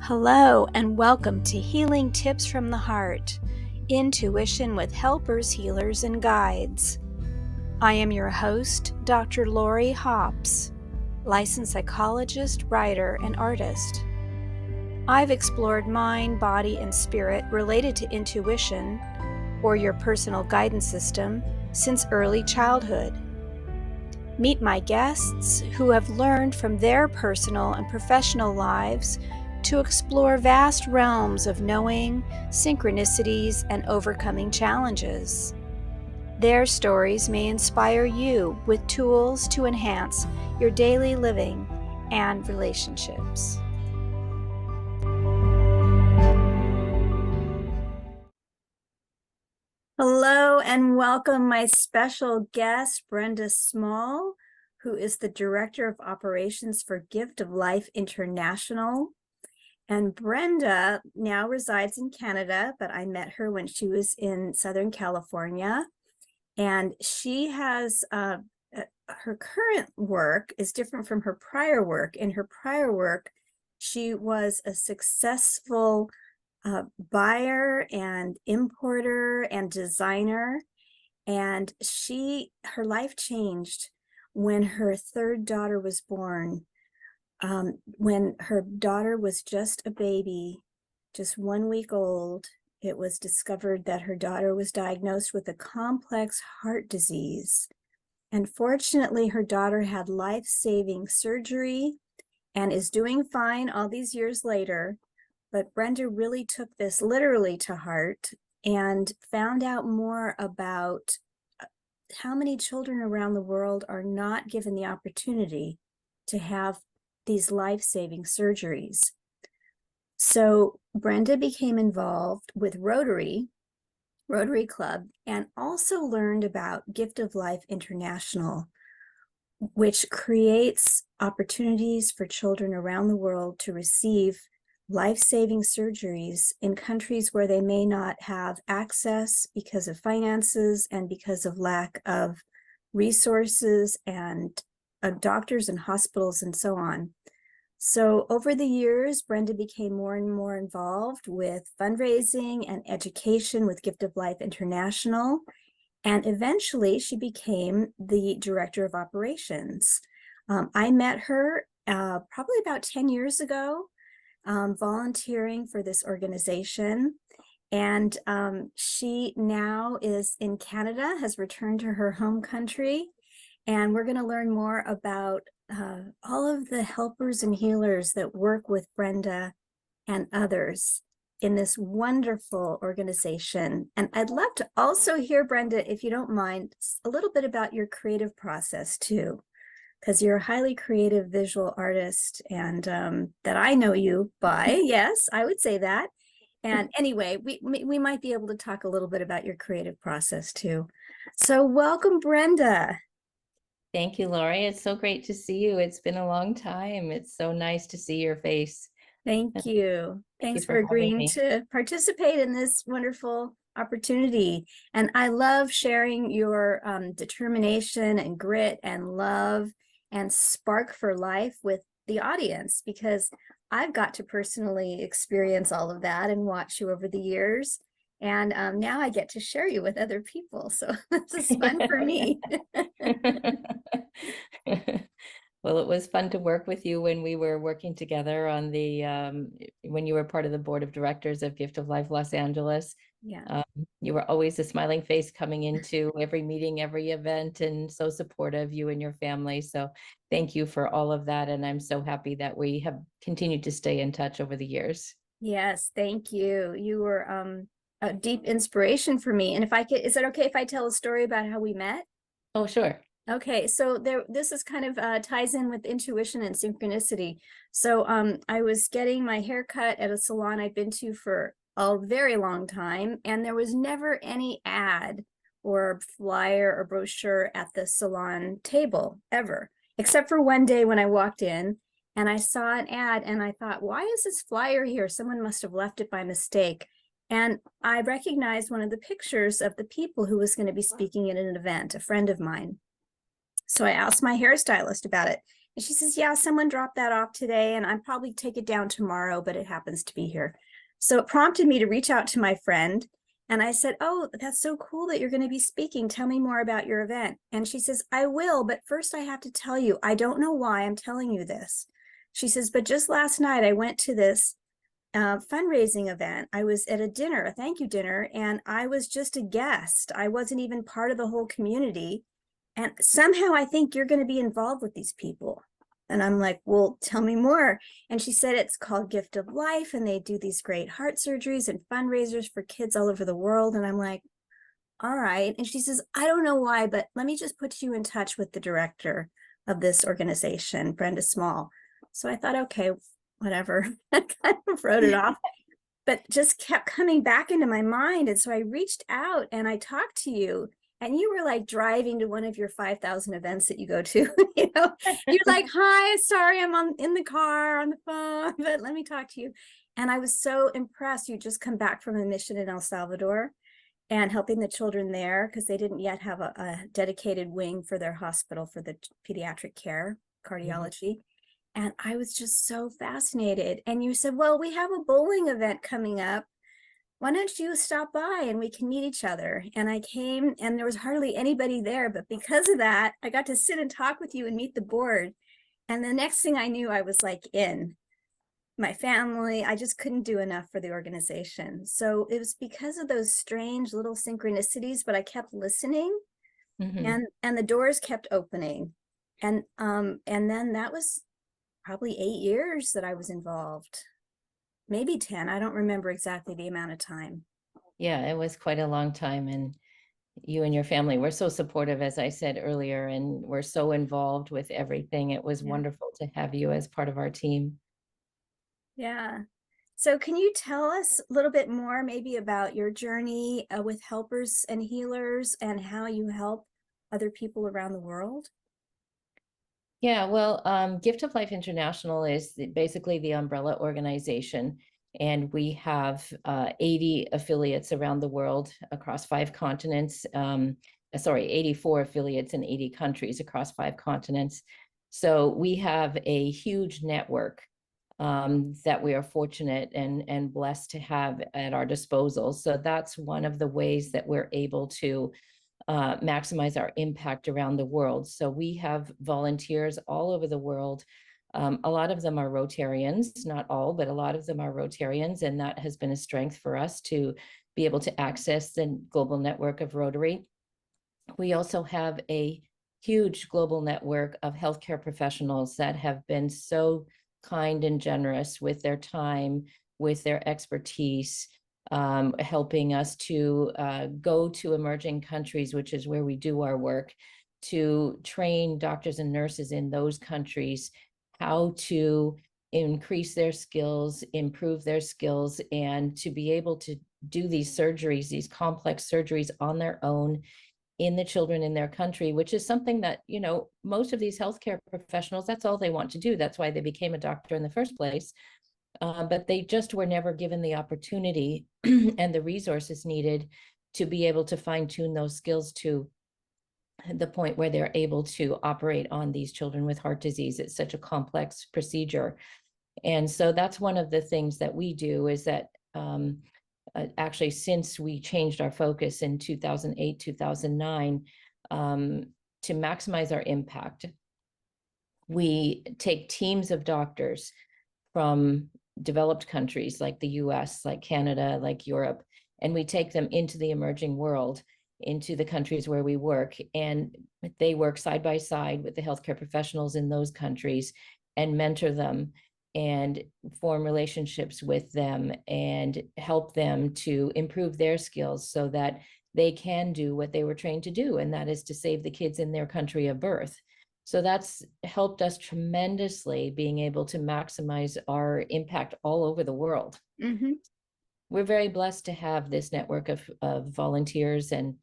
Hello and welcome to Healing Tips from the Heart, Intuition with Helpers, Healers, and Guides. I am your host, Dr. Lori Hops, licensed psychologist, writer, and artist. I've explored mind, body, and spirit related to intuition, or your personal guidance system, since early childhood. Meet my guests who have learned from their personal and professional lives to explore vast realms of knowing, synchronicities, and overcoming challenges. Their stories may inspire you with tools to enhance your daily living and relationships. Hello and welcome my special guest, Brenda Small, who is the Director of Operations for Gift of Life International. And Brenda now resides in Canada, but I met her when she was in Southern California. And she has, her current work is different from her prior work. In her prior work, she was a successful buyer and importer and designer. And her life changed when her third daughter was born. When her daughter was just a baby, just 1 week old, it was discovered that her daughter was diagnosed with a complex heart disease. And fortunately, her daughter had life-saving surgery and is doing fine all these years later. But Brenda really took this literally to heart and found out more about how many children around the world are not given the opportunity to have these life-saving surgeries. So Brenda became involved with Rotary Club and also learned about Gift of Life International, which creates opportunities for children around the world to receive life-saving surgeries in countries where they may not have access because of finances and because of lack of resources and doctors and hospitals and so on. So over the years, Brenda became more and more involved with fundraising and education with Gift of Life International. And eventually she became the Director of Operations. I met her probably about 10 years ago, volunteering for this organization. And she now is in Canada, has returned to her home country. And we're going to learn more about all of the helpers and healers that work with Brenda and others in this wonderful organization. And I'd love to also hear, Brenda, if you don't mind, a little bit about your creative process too, because you're a highly creative visual artist and that I know you by. Yes, I would say that. And anyway, we might be able to talk a little bit about your creative process too. So welcome, Brenda. Thank you, Lori. It's so great to see you. It's been a long time. It's so nice to see your face. Thank you. Thanks for agreeing to participate in this wonderful opportunity. And I love sharing your determination and grit and love and spark for life with the audience, because I've got to personally experience all of that and watch you over the years. And now I get to share you with other people. So this is fun for me. Well, it was fun to work with you when we were working together on the, when you were part of the board of directors of Gift of Life Los Angeles. Yeah. You were always a smiling face coming into every meeting, every event, and so supportive, you and your family. So thank you for all of that. And I'm so happy that we have continued to stay in touch over the years. Yes, thank you. You were a deep inspiration for me. And if I could, is it okay if I tell a story about how we met? Oh, sure. Okay, so this is kind of ties in with intuition and synchronicity. So I was getting my hair cut at a salon I've been to for a very long time, and there was never any ad or flyer or brochure at the salon table ever, except for one day when I walked in and I saw an ad and I thought, why is this flyer here? Someone must have left it by mistake. And I recognized one of the pictures of the people who was going to be speaking at an event, a friend of mine. So I asked my hairstylist about it. And she says, yeah, someone dropped that off today and I'll probably take it down tomorrow, but it happens to be here. So it prompted me to reach out to my friend. And I said, oh, that's so cool that you're going to be speaking. Tell me more about your event. And she says, I will, but first I have to tell you, I don't know why I'm telling you this. She says, but just last night I went to this fundraising event. I was at a dinner, a thank you dinner, and I was just a guest. I wasn't even part of the whole community. And somehow I think you're going to be involved with these people. And I'm like, well, tell me more. And she said it's called Gift of Life, and they do these great heart surgeries and fundraisers for kids all over the world. And I'm like, all right. And she says, I don't know why, but let me just put you in touch with the director of this organization, Brenda Small. So I thought, okay, whatever. I kind of wrote it off, but just kept coming back into my mind. And so I reached out and I talked to you, and you were like driving to one of your 5,000 events that you go to. You're like, hi, sorry, I'm in the car on the phone, but let me talk to you. And I was so impressed. You just come back from a mission in El Salvador and helping the children there because they didn't yet have a dedicated wing for their hospital for the pediatric care, cardiology. And I was just so fascinated. And you said, well, we have a bowling event coming up. Why don't you stop by and we can meet each other? And I came and there was hardly anybody there. But because of that, I got to sit and talk with you and meet the board. And the next thing I knew, I was like in my family. I just couldn't do enough for the organization. So it was because of those strange little synchronicities, but I kept listening and the doors kept opening. And then that was probably 8 years that I was involved, maybe 10. I don't remember exactly the amount of time. Yeah, it was quite a long time. And you and your family were so supportive, as I said earlier, and we're so involved with everything. It was wonderful to have you as part of our team. Yeah. So can you tell us a little bit more maybe about your journey with helpers and healers and how you help other people around the world? Yeah, well, Gift of Life International is basically the umbrella organization, and we have 80 affiliates around the world across 5 continents. 84 affiliates in 80 countries across 5 continents. So we have a huge network that we are fortunate and blessed to have at our disposal. So that's one of the ways that we're able to maximize our impact around the world. So we have volunteers all over the world. A lot of them are Rotarians, not all, but a lot of them are Rotarians, and that has been a strength for us to be able to access the global network of Rotary. We also have a huge global network of healthcare professionals that have been so kind and generous with their time, with their expertise, helping us to go to emerging countries, which is where we do our work, to train doctors and nurses in those countries how to increase their skills, improve their skills, and to be able to do these surgeries, these complex surgeries on their own in the children in their country, which is something that, most of these healthcare professionals, that's all they want to do. That's why they became a doctor in the first place. But they just were never given the opportunity and the resources needed to be able to fine tune those skills to the point where they're able to operate on these children with heart disease. It's such a complex procedure. And so that's one of the things that we do is that actually, since we changed our focus in 2008, 2009, to maximize our impact, we take teams of doctors from developed countries like the US, like Canada, like Europe, and we take them into the emerging world, into the countries where we work, and they work side by side with the healthcare professionals in those countries and mentor them and form relationships with them and help them to improve their skills so that they can do what they were trained to do, and that is to save the kids in their country of birth. So that's helped us tremendously, being able to maximize our impact all over the world. Mm-hmm. We're very blessed to have this network of volunteers and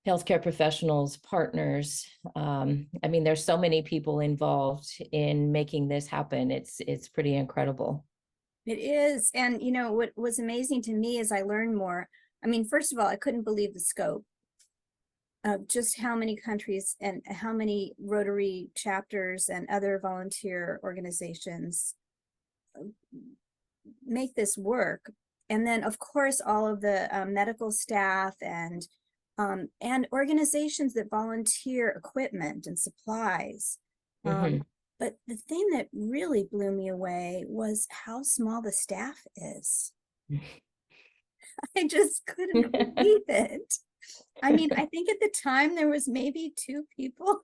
healthcare professionals, partners. There's so many people involved in making this happen. It's pretty incredible. It is. And, what was amazing to me as I learned more, first of all, I couldn't believe the scope just how many countries and how many Rotary chapters and other volunteer organizations make this work. And then, of course, all of the medical staff and organizations that volunteer equipment and supplies. Mhm. But the thing that really blew me away was how small the staff is. I just couldn't believe it. I mean, I think at the time there was maybe 2 people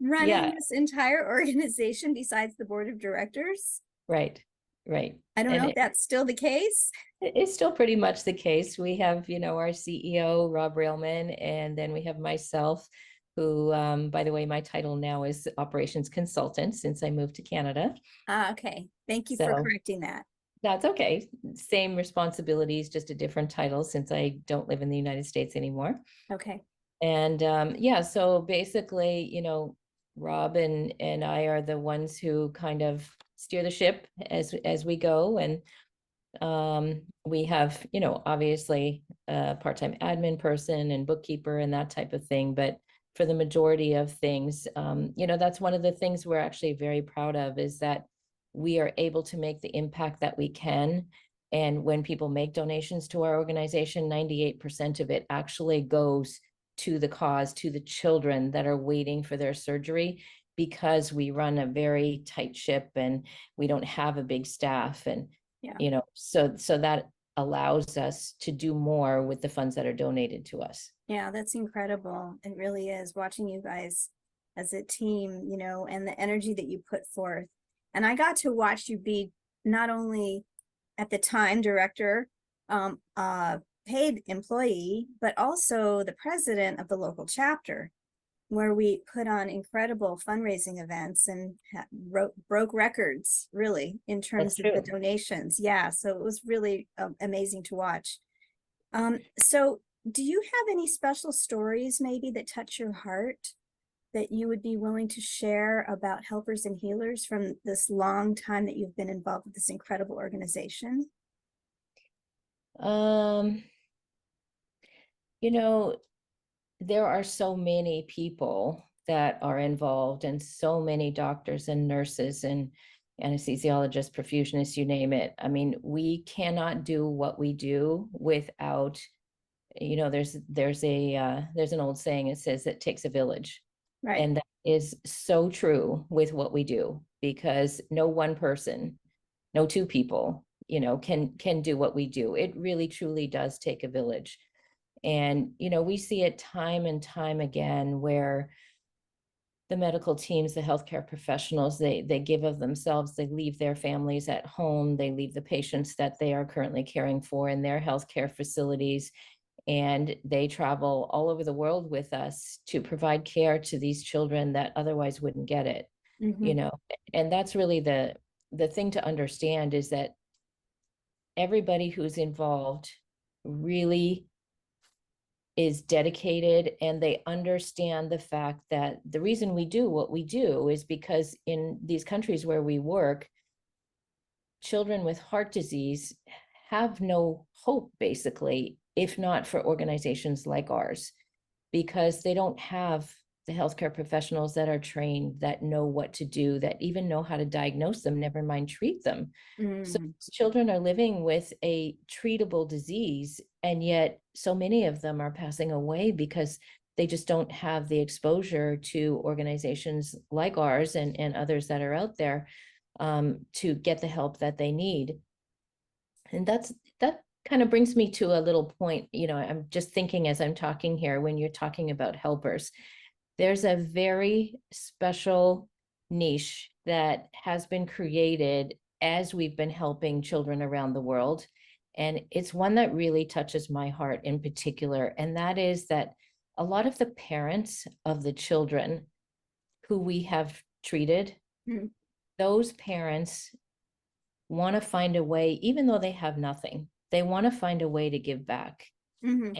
running Yeah, this entire organization besides the board of directors. right, right. I don't And know if that's still the case. it's still pretty much the case. We have, our CEO, Rob Railman, and then we have myself, who, by the way, my title now is operations consultant since I moved to Canada. Okay. Thank you for So correcting that. that's okay. Same responsibilities, just a different title since I don't live in the United States anymore. Okay. And yeah, so basically, Rob and I are the ones who kind of steer the ship as we go. And we have, obviously a part-time admin person and bookkeeper and that type of thing. But for the majority of things, that's one of the things we're actually very proud of, is that we are able to make the impact that we can. And when people make donations to our organization, 98% of it actually goes to the cause, to the children that are waiting for their surgery, because we run a very tight ship and we don't have a big staff. And Yeah. so that allows us to do more with the funds that are donated to us. Yeah, that's incredible. It really is, watching you guys as a team, and the energy that you put forth. And I got to watch you be not only at the time director, paid employee, but also the president of the local chapter, where we put on incredible fundraising events and broke records, really, in That's terms of the true. donations. Yeah, so it was really amazing to watch. So do you have any special stories maybe that touch your heart that you would be willing to share about helpers and healers from this long time that you've been involved with this incredible organization? Um, you know, there are so many people that are involved, and so many doctors and nurses and anesthesiologists, perfusionists, you name it. I mean, we cannot do what we do without, there's an old saying, it says it takes a village. Right. And that is so true with what we do, because no one person, no 2 people, can do what we do. It really truly does take a village. And, we see it time and time again where the medical teams, the healthcare professionals, they give of themselves, they leave their families at home, they leave the patients that they are currently caring for in their healthcare facilities, and they travel all over the world with us to provide care to these children that otherwise wouldn't get it. Mm-hmm. And that's really the thing to understand, is that everybody who's involved really is dedicated, and they understand the fact that the reason we do what we do is because in these countries where we work, children with heart disease have no hope, basically, if not for organizations like ours, because they don't have the healthcare professionals that are trained, that know what to do, that even know how to diagnose them, never mind treat them. So children are living with a treatable disease, and yet so many of them are passing away because they just don't have the exposure to organizations like ours and others that are out there, to get the help that they need. And that kind of brings me to a little point. I'm just thinking as I'm talking here, when you're talking about helpers, there's a very special niche that has been created as we've been helping children around the world. And it's one that really touches my heart in particular. And that is that a lot of the parents of the children who we have treated, Mm-hmm. those parents want to find a way, even though they have nothing, they want to find a way to give back. Mm-hmm.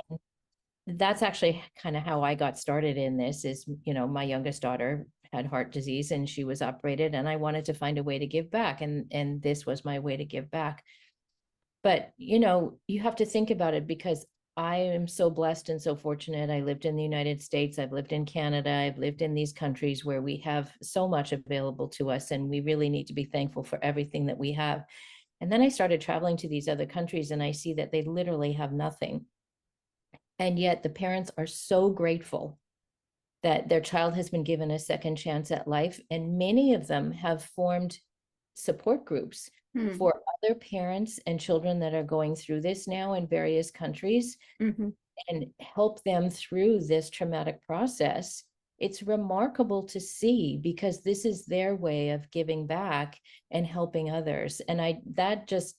And that's actually kind of how I got started in this. Is, my youngest daughter had heart disease and she was operated, and I wanted to find a way to give back. And this was my way to give back. But, you have to think about it, because I am so blessed and so fortunate. I lived in the United States. I've lived in Canada. I've lived in these countries where we have so much available to us, and we really need to be thankful for everything that we have. And then I started traveling to these other countries, and I see that they literally have nothing. And yet the parents are so grateful that their child has been given a second chance at life. And many of them have formed support groups Hmm. for other parents and children that are going through this now in various countries, Mhm. and help them through this traumatic process. It's remarkable to see, because this is their way of giving back and helping others. And that just,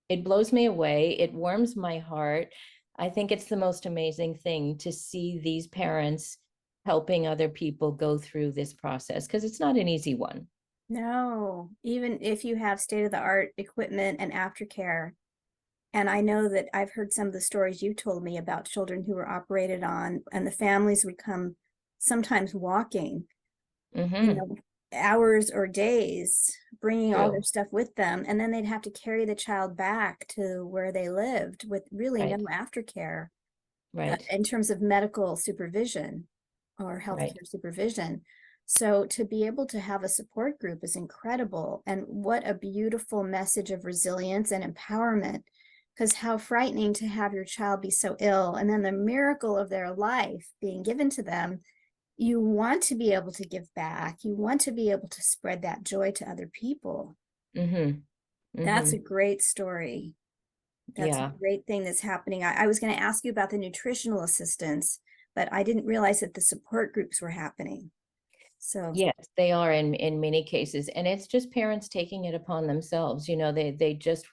it blows me away. It warms my heart. I think it's the most amazing thing to see these parents helping other people go through this process, because it's not an easy one. No, even if you have state-of-the-art equipment and aftercare, and I know that I've heard some of the stories you told me about children who were operated on, and the families would come sometimes walking, you Mm-hmm. know, hours or days, bringing all their True. stuff with them, and then they'd have to carry the child back to where they lived with really no Right. aftercare Right. in terms of medical supervision or Right. healthcare supervision. So to be able to have a support group is incredible. And what a beautiful message of resilience and empowerment. Because how frightening to have your child be so ill, and then the miracle of their life being given to them. You want to be able to give back. You want to be able to spread that joy to other people. Mm-hmm. That's Mm-hmm. a great story. That's a Yeah. great thing that's happening. I was going to ask you about the nutritional assistance, but I didn't realize that the support groups were happening. So, Yes, they are in many cases, and it's just parents taking it upon themselves. They just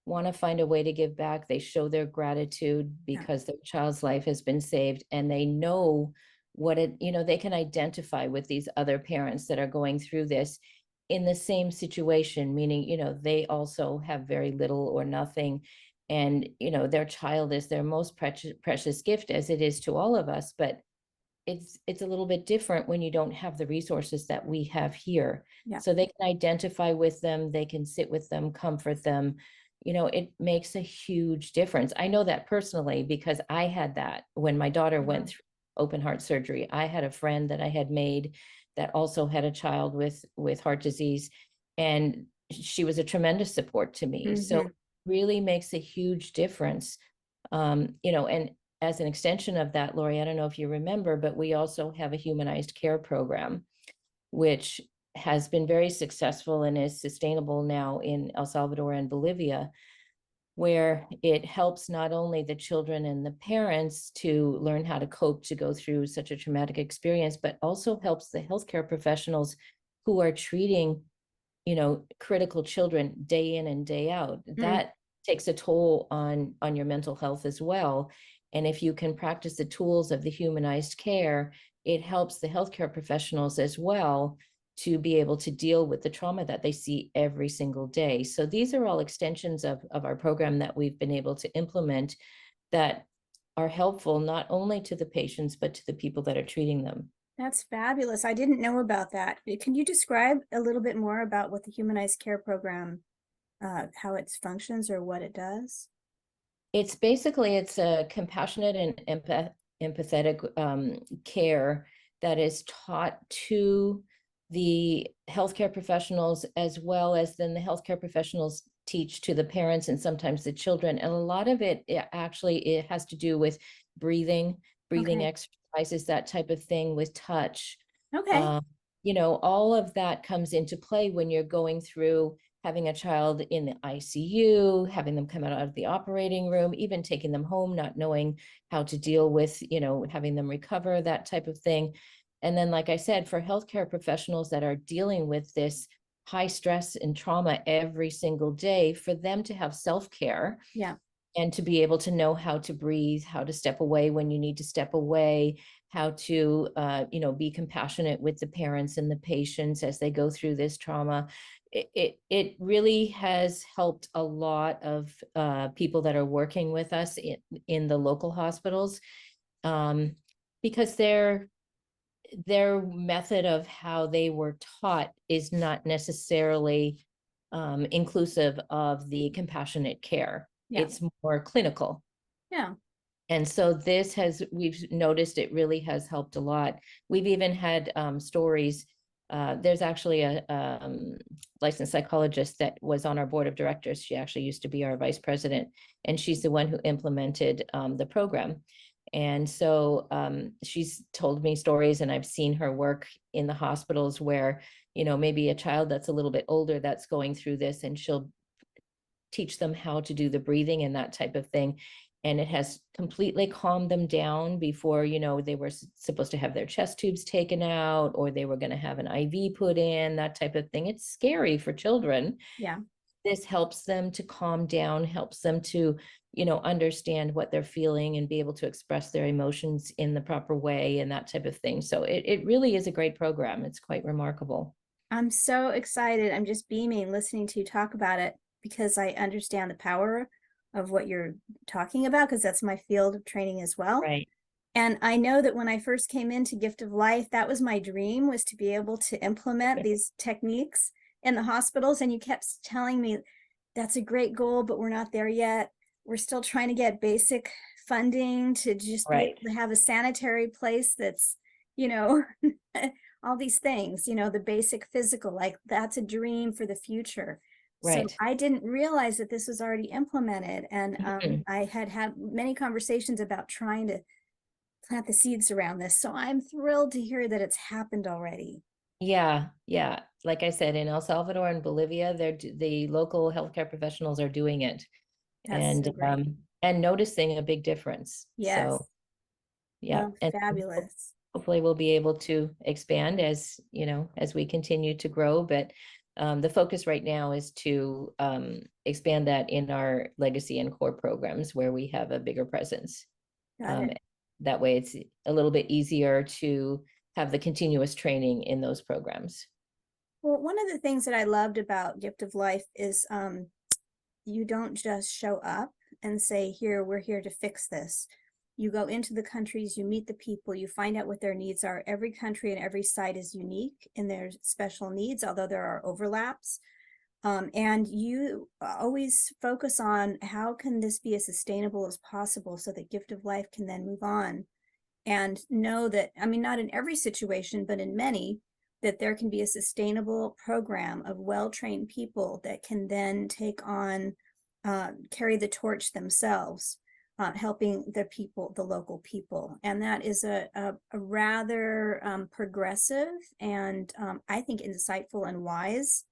want to find a way to give back. They show their gratitude yeah. because their child's life has been saved, and they know they can identify with these other parents that are going through this in the same situation, meaning, they also have very little or nothing. And, their child is their most precious gift, as it is to all of us. But it's a little bit different when you don't have the resources that we have here. Yeah. So they can identify with them, they can sit with them, comfort them. It makes a huge difference. I know that personally, because I had that when my daughter went through open heart surgery. I had a friend that I had made that also had a child with heart disease, and she was a tremendous support to me. So Mm-hmm. it really makes a huge difference. And as an extension of that, Lori, I don't know if you remember, but we also have a humanized care program, which has been very successful and is sustainable now in El Salvador and Bolivia, where it helps not only the children and the parents to learn how to cope to go through such a traumatic experience, but also helps the healthcare professionals who are treating critical children day in and day out. Mm. That takes a toll on your mental health as well. And if you can practice the tools of the humanized care, it helps the healthcare professionals as well to be able to deal with the trauma that they see every single day. So these are all extensions of our program that we've been able to implement that are helpful not only to the patients, but to the people that are treating them. That's fabulous. I didn't know about that. Can you describe a little bit more about what the humanized care program, how it functions or what it does? It's a compassionate and empathetic care that is taught to the healthcare professionals, as well as then the healthcare professionals teach to the parents and sometimes the children. And a lot of it has to do with breathing Okay. exercises, that type of thing, with touch. Okay. Um, all of that comes into play when you're going through having a child in the ICU, having them come out of the operating room, even taking them home, not knowing how to deal with, having them recover, that type of thing. And then, like I said, for healthcare professionals that are dealing with this high stress and trauma every single day, for them to have self-care Yeah. and to be able to know how to breathe, how to step away when you need to step away, how to be compassionate with the parents and the patients as they go through this trauma. It really has helped a lot of people that are working with us in the local hospitals, um, because their method of how they were taught is not necessarily inclusive of the compassionate care. Yeah. It's more clinical. Yeah. And so we've noticed it really has helped a lot. We've even had stories. There's actually a licensed psychologist that was on our board of directors. She actually used to be our vice president, and she's the one who implemented the program. And so she's told me stories, and I've seen her work in the hospitals where, maybe a child that's a little bit older that's going through this, and she'll teach them how to do the breathing and that type of thing. And it has completely calmed them down before, they were supposed to have their chest tubes taken out, or they were going to have an IV put in, that type of thing. It's scary for children. Yeah. This helps them to calm down, helps them to, understand what they're feeling and be able to express their emotions in the proper way and that type of thing. So it really is a great program. It's quite remarkable. I'm so excited. I'm just beaming listening to you talk about it because I understand the power of what you're talking about, because that's my field of training as well. Right. And I know that when I first came into Gift of Life, that was my dream, was to be able to implement these techniques in the hospitals. And you kept telling me that's a great goal, but we're not there yet. We're still trying to get basic funding to just be able to have a sanitary place that's, all these things, the basic physical, like that's a dream for the future. So Right. I didn't realize that this was already implemented. And I had many conversations about trying to plant the seeds around this. So I'm thrilled to hear that it's happened already. Yeah, yeah. Like I said, in El Salvador and Bolivia, the local healthcare professionals are doing it, That's so great. and noticing a big difference. Yes. So yeah, Oh, and fabulous. hopefully we'll be able to expand as as we continue to grow. But the focus right now is to expand that in our legacy and core programs where we have a bigger presence. Got it. That way, it's a little bit easier to have the continuous training in those programs. Well, one of the things that I loved about Gift of Life is you don't just show up and say, here, we're here to fix this. You go into the countries, you meet the people, you find out what their needs are. Every country and every site is unique in their special needs, although there are overlaps. And you always focus on how can this be as sustainable as possible so that Gift of Life can then move on and know that, I mean, not in every situation, but in many, that there can be a sustainable program of well-trained people that can then take on, carry the torch themselves, helping the people, the local people. And that is a rather progressive and I think insightful and wise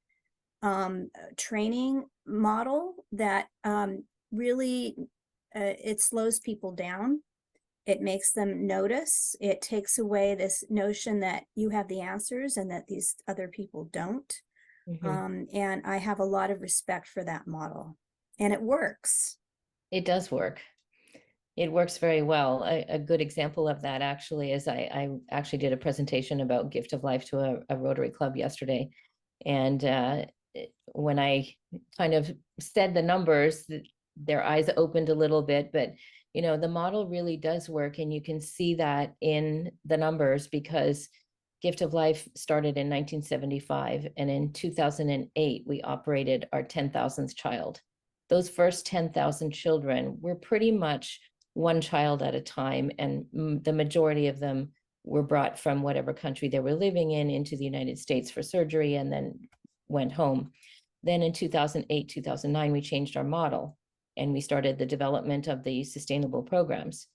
training model that really it slows people down. It makes them notice. It takes away this notion that you have the answers and that these other people don't. And I have a lot of respect for that model. And it works. It does work. It works very well. A good example of that actually is I actually did a presentation about Gift of Life to a Rotary Club yesterday. And when I kind of said the numbers, their eyes opened a little bit, but the model really does work. And you can see that in the numbers because Gift of Life started in 1975. And in 2008, we operated our 10,000th child. Those first 10,000 children were pretty much one child at a time. And the majority of them were brought from whatever country they were living in into the United States for surgery and then went home. Then in 2008, 2009, we changed our model and we started the development of the sustainable programs.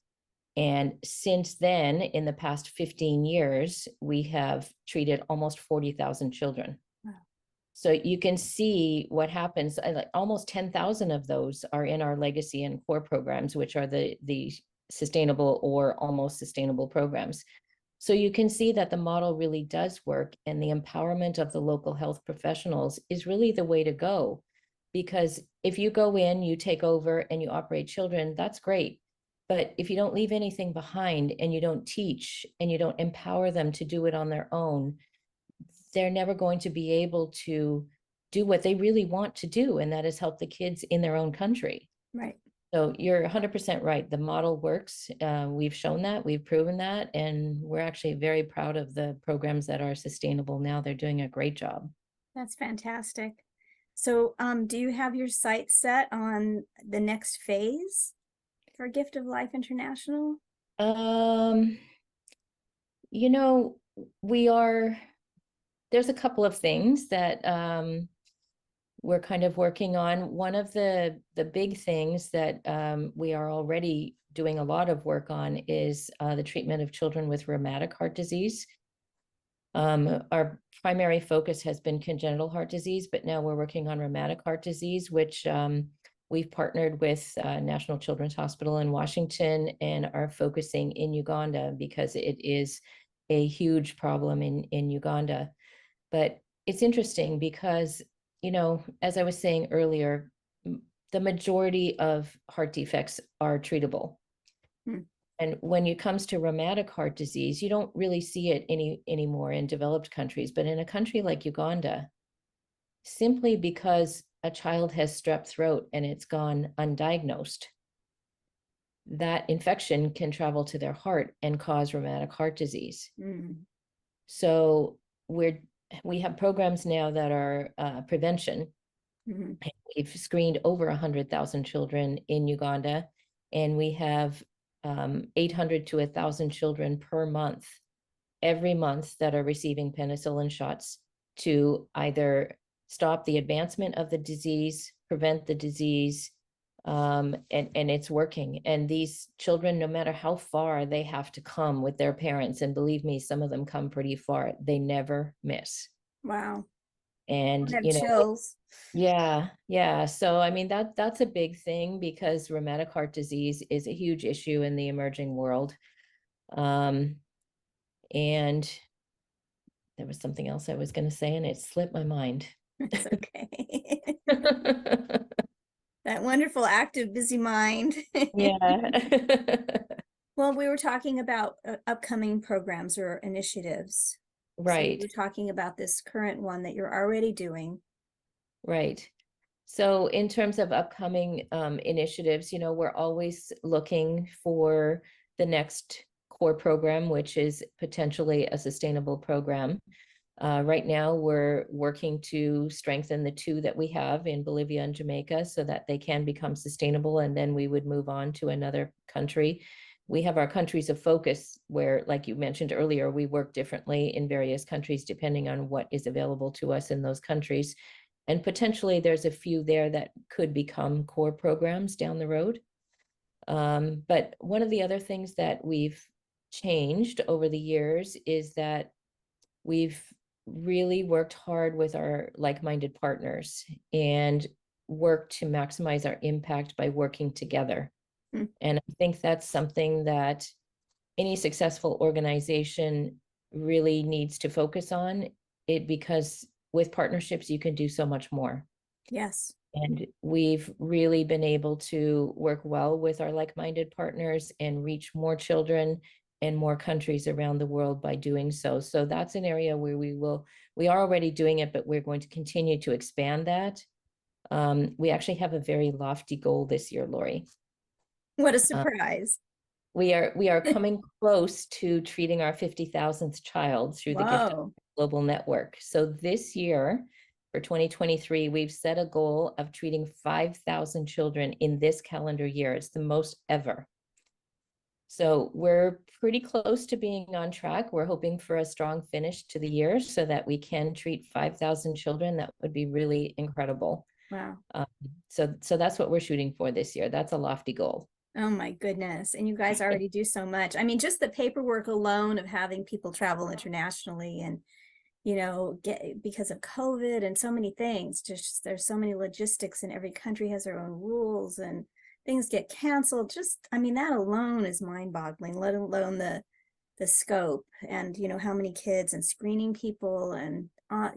And since then, in the past 15 years, we have treated almost 40,000 children. Wow. So you can see what happens. Like almost 10,000 of those are in our legacy and core programs, which are the sustainable or almost sustainable programs. So you can see that the model really does work, and the empowerment of the local health professionals is really the way to go. Because if you go in, you take over and you operate children, that's great. But if you don't leave anything behind and you don't teach and you don't empower them to do it on their own, they're never going to be able to do what they really want to do, and that is help the kids in their own country. Right. So you're 100% right. The model works. We've shown that, we've proven that, and we're actually very proud of the programs that are sustainable now. They're doing a great job. That's fantastic. So do you have your sights set on the next phase? for Gift of Life International? Um, you know, there's a couple of things that we're kind of working on. One of the big things that we are already doing a lot of work on is the treatment of children with rheumatic heart disease. Our primary focus has been congenital heart disease, but now we're working on rheumatic heart disease, which we've partnered with National Children's Hospital in Washington and are focusing in Uganda because it is a huge problem in Uganda. But it's interesting because, as I was saying earlier, the majority of heart defects are treatable. Hmm. And when it comes to rheumatic heart disease, you don't really see it anymore in developed countries. But in a country like Uganda, simply because a child has strep throat and it's gone undiagnosed, that infection can travel to their heart and cause rheumatic heart disease. Mm. So we have programs now that are prevention. Mm-hmm. We've screened over 100,000 children in Uganda, and we have 800 to 1,000 children per month, every month, that are receiving penicillin shots to either stop the advancement of the disease, prevent the disease, and it's working. And these children, no matter how far they have to come with their parents, and believe me, some of them come pretty far, they never miss. Wow. And I have chills. yeah. So I mean that's a big thing because rheumatic heart disease is a huge issue in the emerging world. And there was something else I was going to say and it slipped my mind. It's okay. That wonderful, active, busy mind. Yeah. Well, we were talking about upcoming programs or initiatives. So Right. we're talking about this current one that you're already doing. Right. So in terms of upcoming initiatives, we're always looking for the next core program, which is potentially a sustainable program. Right now, we're working to strengthen the two that we have in Bolivia and Jamaica so that they can become sustainable, and then we would move on to another country. We have our countries of focus where, like you mentioned earlier, we work differently in various countries depending on what is available to us in those countries. And potentially there's a few there that could become core programs down the road. But one of the other things that we've changed over the years is that we've really worked hard with our like-minded partners and worked to maximize our impact by working together. Hmm. And I think that's something that any successful organization really needs to focus on it, because with partnerships, you can do so much more. Yes. And we've really been able to work well with our like-minded partners and reach more children and more countries around the world by doing so. So that's an area where we are already doing it, but we're going to continue to expand that. We actually have a very lofty goal this year, Lori. What a surprise. We are coming close to treating our 50,000th child through the Gift of Global Network. So this year, for 2023, we've set a goal of treating 5,000 children in this calendar year. It's the most ever. So we're pretty close to being on track. We're hoping for a strong finish to the year so that we can treat 5,000 children. That would be really incredible. Wow. So that's what we're shooting for this year. That's a lofty goal. Oh my goodness. And you guys already do so much. I mean, just the paperwork alone of having people travel internationally and, because of COVID and so many things, just there's so many logistics and every country has their own rules and things get canceled. That alone is mind-boggling, let alone the scope and, how many kids and screening people and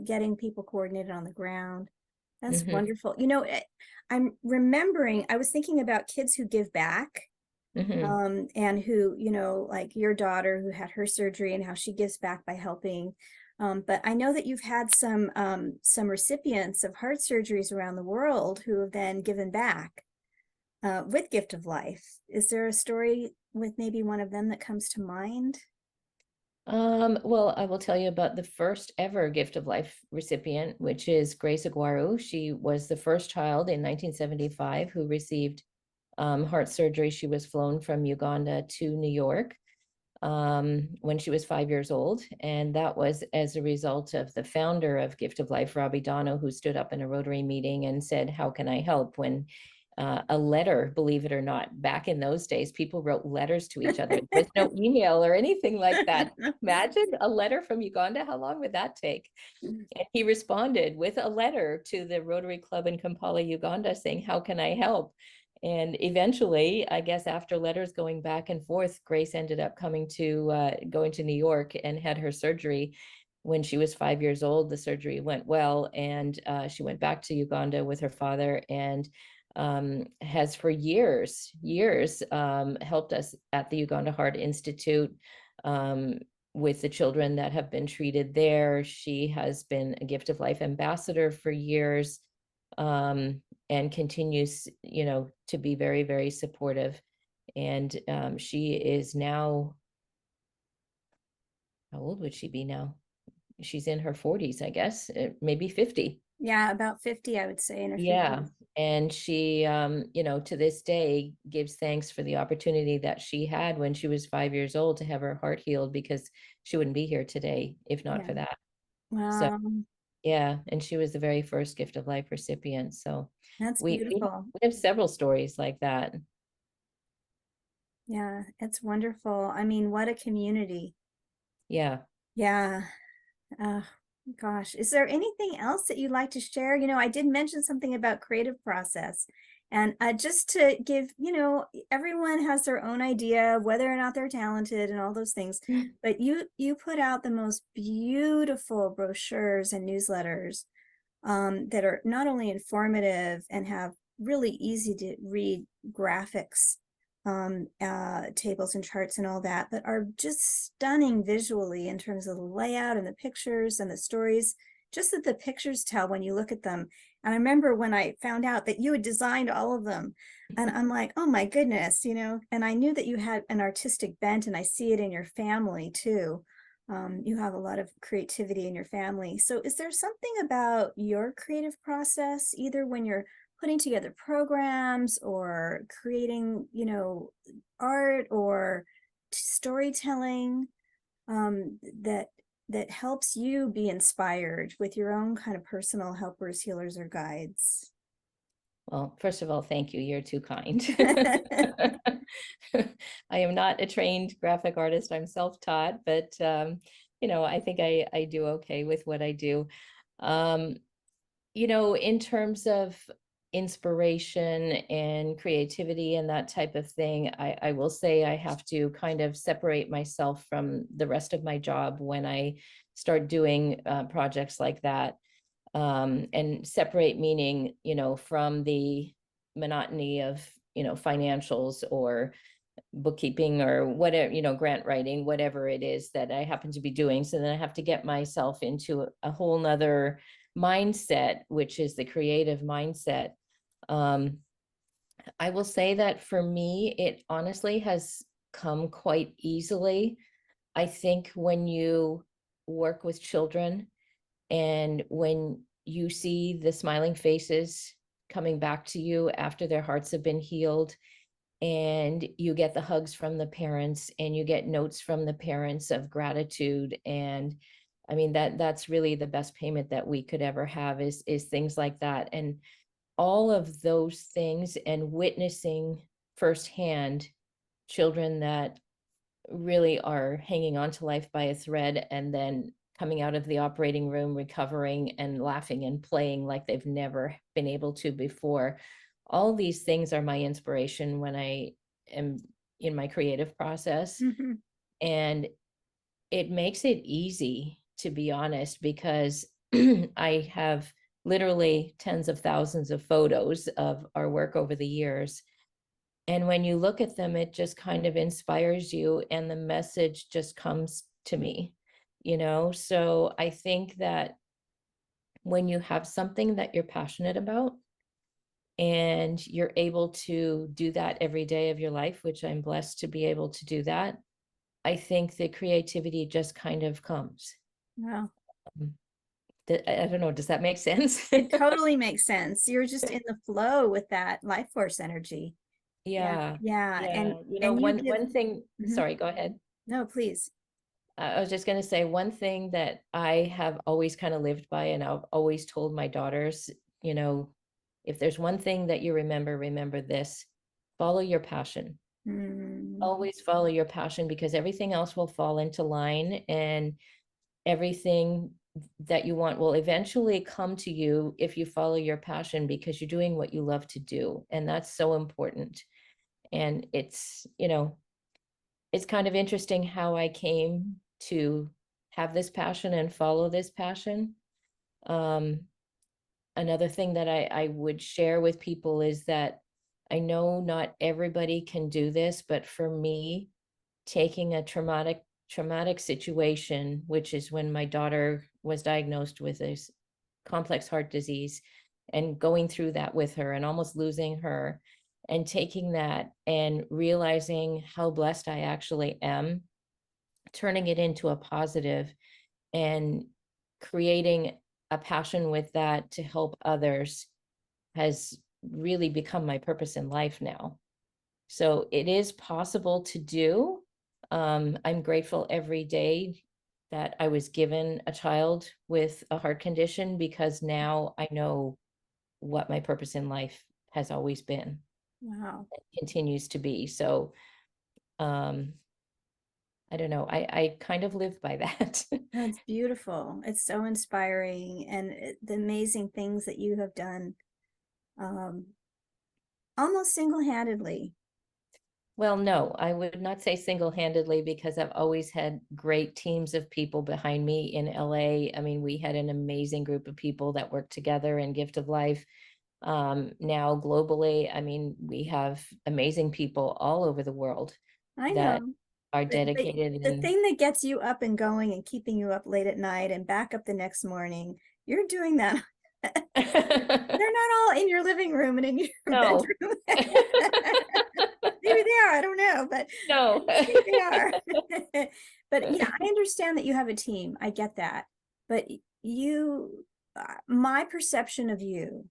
getting people coordinated on the ground. That's wonderful. I'm remembering, I was thinking about kids who give back, and who, like your daughter who had her surgery and how she gives back by helping. But I know that you've had some recipients of heart surgeries around the world who have then given back with Gift of Life. Is there a story with maybe one of them that comes to mind? Well, I will tell you about the first ever Gift of Life recipient, which is Grace Aguaru. She was the first child in 1975 who received heart surgery. She was flown from Uganda to New York when she was 5 years old. And that was as a result of the founder of Gift of Life, Robbie Dono, who stood up in a Rotary meeting and said, how can I help? When a letter, believe it or not, back in those days, people wrote letters to each other. There was no email or anything like that. Imagine a letter from Uganda. How long would that take? And he responded with a letter to the Rotary Club in Kampala, Uganda, saying, how can I help? And eventually, I guess after letters going back and forth, Grace ended up going to New York and had her surgery. When she was 5 years old, the surgery went well, and she went back to Uganda with her father, and has for years helped us at the Uganda Heart Institute with the children that have been treated there. She has been a Gift of Life ambassador for years, and continues, to be very, very supportive. And she is now, how old would she be now? She's in her 40s, I guess, maybe 50. Yeah, about 50, I would say, in her 50s. Yeah. And she, to this day gives thanks for the opportunity that she had when she was 5 years old to have her heart healed, because she wouldn't be here today if not for that. So, Wow, yeah. And she was the very first Gift of Life recipient. So that's we beautiful. have several stories like that. Yeah, it's wonderful. I mean, what a community. Yeah. Yeah. Gosh, is there anything else that you'd like to share? I did mention something about creative process, and just to give, everyone has their own idea of whether or not they're talented and all those things, but you put out the most beautiful brochures and newsletters that are not only informative and have really easy to read graphics, tables and charts and all that, but are just stunning visually in terms of the layout and the pictures and the stories, just that the pictures tell when you look at them. And I remember when I found out that you had designed all of them, and I'm like, oh my goodness, and I knew that you had an artistic bent, and I see it in your family too. You have a lot of creativity in your family. So is there something about your creative process, either when you're putting together programs or creating, art or storytelling, that helps you be inspired with your own kind of personal helpers, healers, or guides? Well, first of all, thank you. You're too kind. I am not a trained graphic artist. I'm self-taught, but I think I do okay with what I do. In terms of inspiration and creativity and that type of thing, I will say I have to kind of separate myself from the rest of my job when I start doing projects like that. And separate meaning, from the monotony of, financials or bookkeeping or whatever, grant writing, whatever it is that I happen to be doing. So then I have to get myself into a whole nother mindset, which is the creative mindset. I will say that for me, it honestly has come quite easily. I think when you work with children, and when you see the smiling faces coming back to you after their hearts have been healed, and you get the hugs from the parents, and you get notes from the parents of gratitude, and I mean that's really the best payment that we could ever have is things like that. And all of those things, and witnessing firsthand children that really are hanging on to life by a thread, and then coming out of the operating room, recovering and laughing and playing like they've never been able to before. All these things are my inspiration when I am in my creative process. Mm-hmm. And it makes it easy, to be honest, because I have literally tens of thousands of photos of our work over the years. And when you look at them, it just kind of inspires you, and the message just comes to me, So I think that when you have something that you're passionate about, and you're able to do that every day of your life, which I'm blessed to be able to do that, I think the creativity just kind of comes. Wow. I don't know, does that make sense? It totally makes sense. You're just in the flow with that life force energy. Yeah. Yeah. Yeah. You know, And you one give, one thing, Mhm. sorry, go ahead. No, please. I was just going to say one thing that I have always kind of lived by, and I've always told my daughters, you know, if there's one thing that you remember, remember this: follow your passion. Mm, Always follow your passion, because everything else will fall into line, and everything that you want will eventually come to you if you follow your passion, because you're doing what you love to do. And that's so important. And it's, you know, it's kind of interesting how I came to have this passion and follow this passion. Um, Another thing that I would share with people is that I know not everybody can do this, but for me, taking a traumatic situation, which is when my daughter was diagnosed with this complex heart disease, and going through that with her and almost losing her, and taking that and realizing how blessed I actually am, turning it into a positive, and creating a passion with that to help others, has really become my purpose in life now. So it is possible to do. I'm grateful every day that I was given a child with a heart condition, because now I know what my purpose in life has always been, wow. continues to be. So um, I don't know. I kind of live by that. No, it's beautiful. It's so inspiring, and the amazing things that you have done, um, almost single-handedly. Well, no, I would not say single-handedly, because I've always had great teams of people behind me in LA. I mean, we had an amazing group of people that worked together in Gift of Life. Now globally, I mean, we have amazing people all over the world I that know. are But dedicated. the And thing that gets you up and going and keeping you up late at night and back up the next morning, you're doing that. They're not all in your living room and in your no. bedroom. Maybe they are, I don't know, but No. I think they are. But yeah, I understand that you have a team. I get that. But you, my perception of you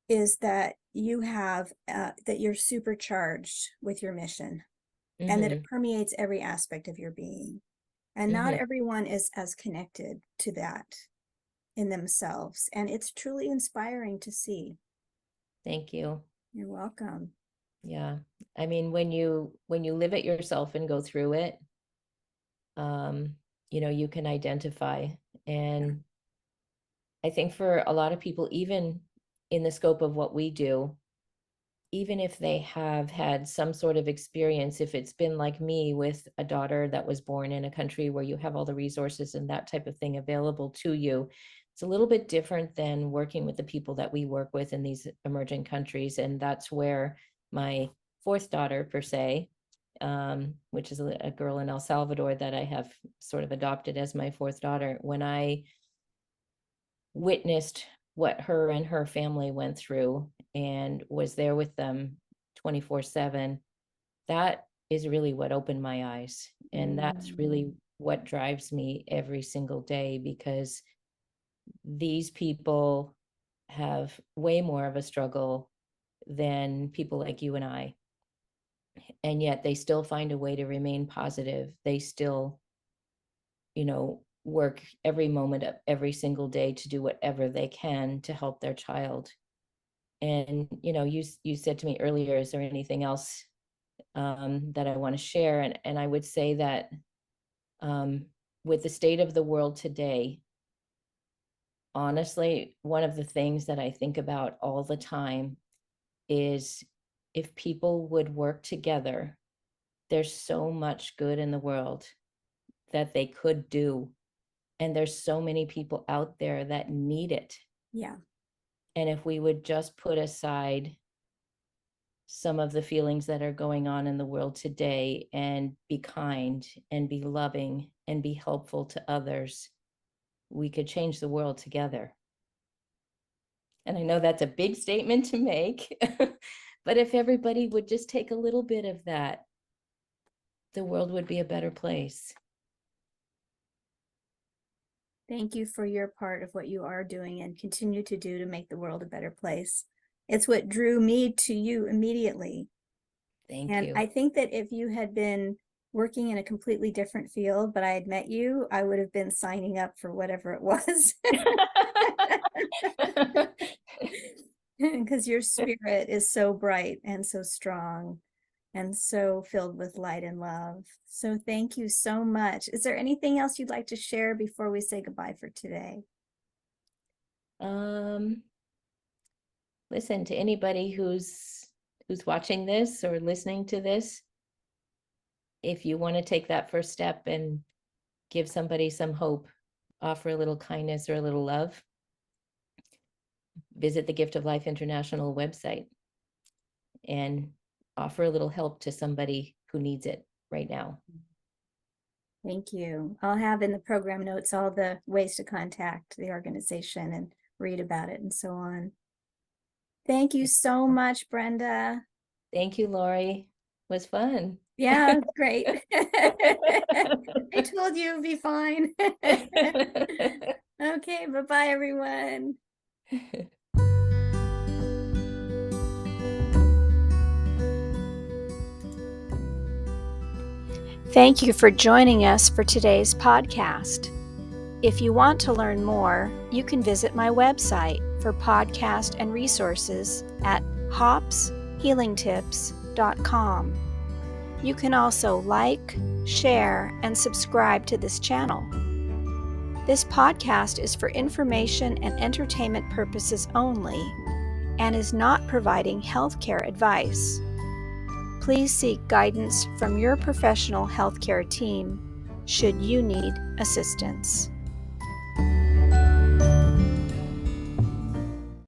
is that you have, that you're supercharged with your mission, and that it Hmm. permeates every aspect of your being. And not Hmm. everyone is as connected to that in themselves. And it's truly inspiring to see. Thank you. You're welcome. Yeah. I mean, when you live it yourself and go through it, um, you know, you can identify. And I think for a lot of people, even in the scope of what we do, even if they have had some sort of experience, if it's been like me with a daughter that was born in a country where you have all the resources and that type of thing available to you, it's a little bit different than working with the people that we work with in these emerging countries. And that's where my fourth daughter, per se, which is a girl in El Salvador that I have sort of adopted as my fourth daughter, when I witnessed what her and her family went through and was there with them 24/7, that is really what opened my eyes. And that's Mm, really what drives me every single day, because these people have way more of a struggle than people like you and I. And yet they still find a way to remain positive. They still, you know, work every moment of every single day to do whatever they can to help their child. And you know, you said to me earlier, is there anything else that I want to share? And I would say that um, with the state of the world today, honestly, one of the things that I think about all the time is, if people would work together, there's so much good in the world that they could do. And there's so many people out there that need it. yeah. And if we would just put aside some of the feelings that are going on in the world today and be kind and be loving and be helpful to others, we could change the world together. And I know that's a big statement to make, but if everybody would just take a little bit of that, the world would be a better place. Thank you for your part of what you are doing and continue to do to make the world a better place. It's what drew me to you immediately. Thank And you. I think that if you had been working in a completely different field, but I had met you, I would have been signing up for whatever it was. Because your spirit is so bright and so strong and so filled with light and love. So thank you so much. Is there anything else you'd like to share before we say goodbye for today? Listen, to anybody who's watching this or listening to this, if you want to take that first step and give somebody some hope, offer a little kindness or a little love, visit the Gift of Life International website and offer a little help to somebody who needs it right now. Thank you. I'll have in the program notes all the ways to contact the organization and read about it and so on. Thank you so much, Brenda. Thank you, Lori. It was fun. Yeah, great. I told you it'd be fine. Okay, bye-bye, everyone. Thank you for joining us for today's podcast. If you want to learn more, you can visit my website for podcast and resources at hopshealingtips.com. You can also like, share, and subscribe to this channel. This podcast is for information and entertainment purposes only and is not providing healthcare advice. Please seek guidance from your professional healthcare team should you need assistance.